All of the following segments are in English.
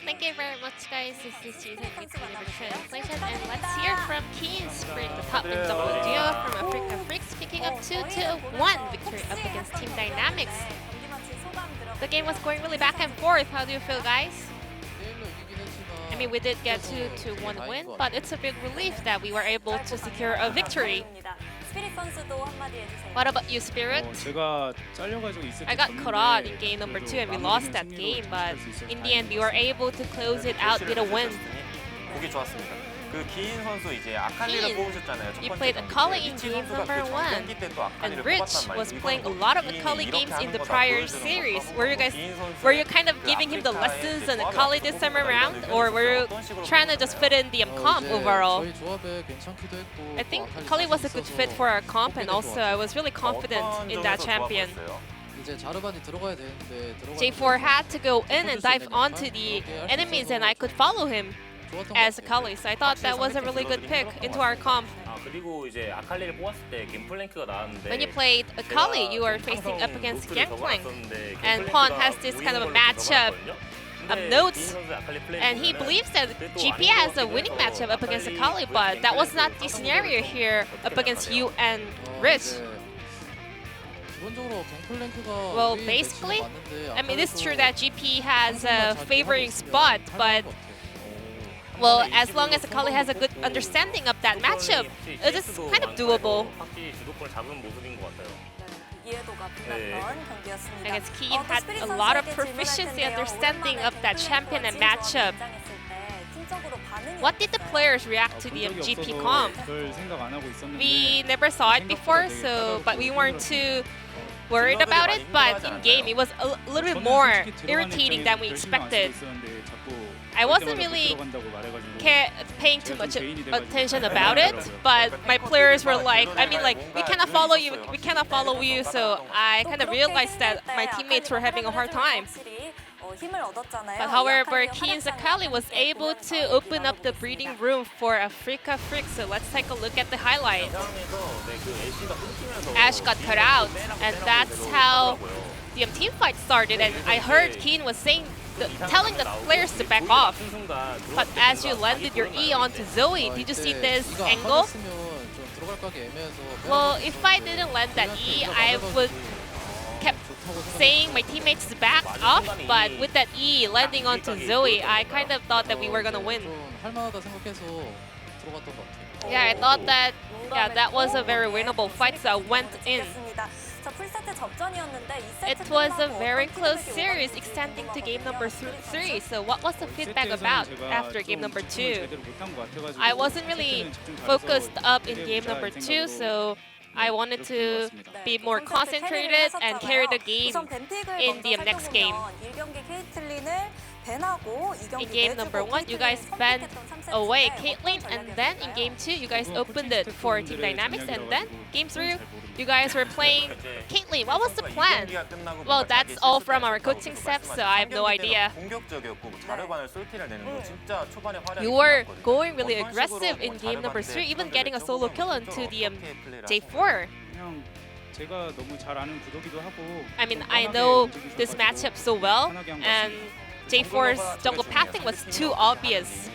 Thank you very much, guys. This is Jason with Universe Translation, and let's hear from Kiin scoring the top in double duo from Africa Freaks, picking up 2-1 victory up against Team Dynamics. The game was going really back and forth. How do you feel, guys? I mean, we did get 2-1 win, but it's a big relief that we were able to secure a victory. What about you, Spirit? I got caught out in game number 2 and we lost that game, but in the end we were able to close it out with a win. 보기 좋았습니다. 그 기인 선수 이제 아칼리를 뽑으셨잖아요. You played Akali in game number 1, and Rich was playing a lot of Akali games in the prior series. Were you kind of giving him the lessons on Akali this time around, or were you trying to just fit in the comp overall? I think Akali was a good fit for our comp, and also I was really confident in that champion. J4 had to go in and dive onto the enemies, and I could follow him as Akali, so I thought that was a really good pick into our comp. When you played Akali, you were facing up against Gangplank, and Pawn has this kind of a matchup notes, and he believes that GP has a winning matchup up against Akali, but that was not the scenario here up against you and Rich. Well, basically, I mean, it's true that GP has a favoring spot, but well, as long as Akali has a good understanding of that matchup, it is kind of doable. I guess Kiin had a lot of proficiency understanding of that champion and matchup. What did the players react to the GP comp? We never saw it before, but we weren't too worried about it, but in game it was a little bit more irritating than we expected. I wasn't really paying too much attention about it, but my players were like, I mean, like, we cannot follow you, so I kind of realized that my teammates were having a hard time. But however, Kiin's Akali was able to open up the breeding room for Africa Freaks, so let's take a look at the highlights. Ash got cut out, and that's how the team fight started, and I heard Kiin was telling the players to back off. But as you landed your E onto Zoe, did you see this angle? Well, if I didn't land that E, I would kept saying my teammates to back off, but with that E landing onto Zoe, I kind of thought that we were gonna win. Yeah, I thought that that was a very winnable fight, so I went in. It was a very close series extending to game number 3. So what was the feedback about after game number 2? I wasn't really focused up in game number 2, so I wanted to be more concentrated and carry the game in the next game. In game number 1, you guys banned away Caitlyn, and then in game 2, you guys opened it for Team Dynamics, and then game 3, you guys were playing Caitlyn. What was the plan? Well, that's all from our coaching staff, so I have no idea. You were going really aggressive in game number 3, even getting a solo kill onto the J4. I mean, I know this matchup so well, and J4's jungle pathing was too obvious.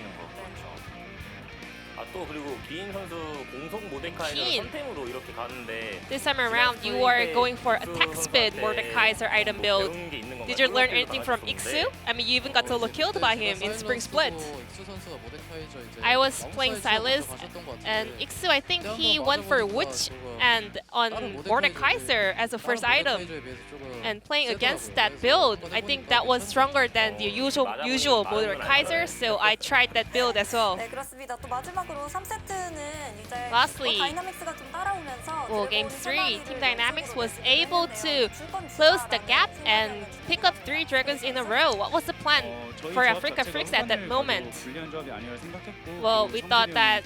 Kiin, this time around you are going for attack speed Mordekaiser item build. Did you learn anything from Iksu? I mean, you even got solo killed by him in Spring Split. I was playing Silas, and Iksu, I think he went for Witch and on Mordekaiser as a first item. And playing against that build, I think that was stronger than the usual Mordekaiser, so I tried that build as well. Lastly, well, game 3, Team Dynamics was able to close the gap and pick up 3 dragons in a row. What was the plan for Africa Freaks at that moment? Well, we thought that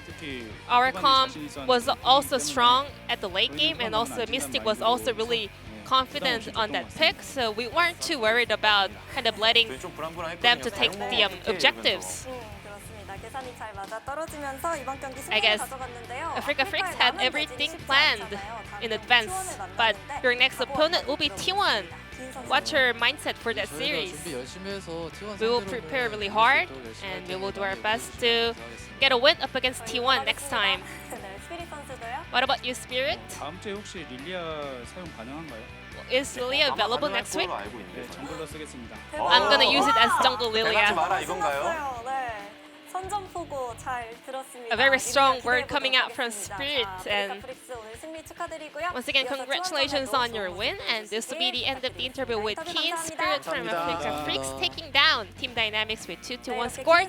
our comp was also strong at the late game, and also Mystic was also really confident on that pick, so we weren't too worried about kind of letting them to take the objectives. I guess Africa Freaks had everything planned in advance, but your next opponent will be T1. What's your mindset for that series? We will prepare really hard and we will do our best to get a win up against T1 next time. What about you, Spirit? 다음 주에 혹시 릴리아 사용 가능한가요? Is Lilia available 가능할 next week? 걸로 알고 네, 있는데. 정글로 쓰겠습니다. I'm gonna use it as jungle 대답지 Lilia. 마라 이건가요? 네. 선전포고 잘 들었습니다. A very strong 릴리아 word 기대해보도록 coming out from 하겠습니다. Spirit, 자, and 아프리카 프릭스 오늘 승리 축하드리고요. Once again, 이어서 congratulations T1 on your win, and this will be the end of the interview with 인터뷰 Kiin, 감사합니다. Spirit from 감사합니다. Africa Freaks taking down Team Dynamics with 2-1 네, 이렇게 score.